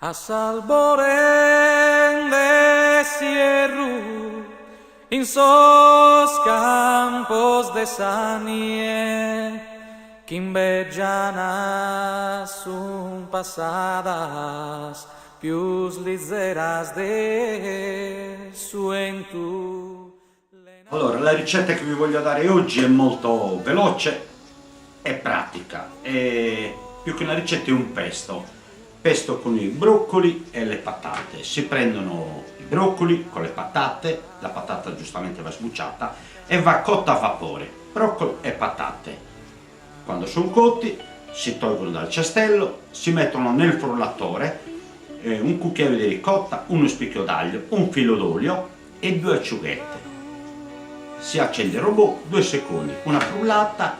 A Salborén de Sierru, en sos campos de sanie, que invejana son pasadas, pius ligeras de suentu. Allora, la ricetta che vi voglio dare oggi è molto veloce e pratica. Più che una ricetta è un pesto. Pesto con i broccoli e le patate. Si prendono i broccoli con le patate, la patata giustamente va sbucciata e va cotta a vapore. Broccoli e patate. Quando sono cotti si tolgono dal cestello, si mettono nel frullatore, un cucchiaio di ricotta, uno spicchio d'aglio, un filo d'olio e 2 acciughette. Si accende il robot, 2 secondi, una frullata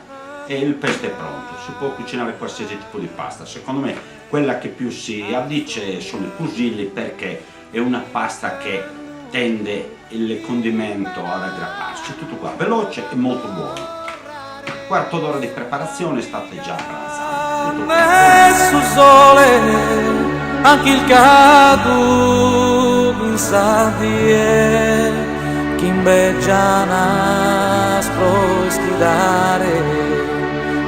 e il pesto è pronto. Si può cucinare qualsiasi tipo di pasta. Secondo me quella che più si addice sono i fusilli, perché è una pasta che tende il condimento ad aggrapparsi. Tutto qua, veloce e molto buono. Quarto d'ora di preparazione, state già pranzando. Sul sole, anche il cadu in sadie, che invejana spro schidare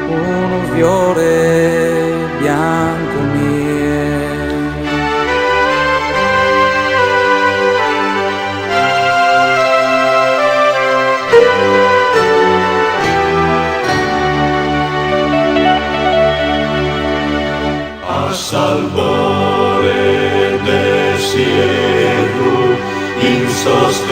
uno fiore bianco mie. A Salvore del Sierru, in sos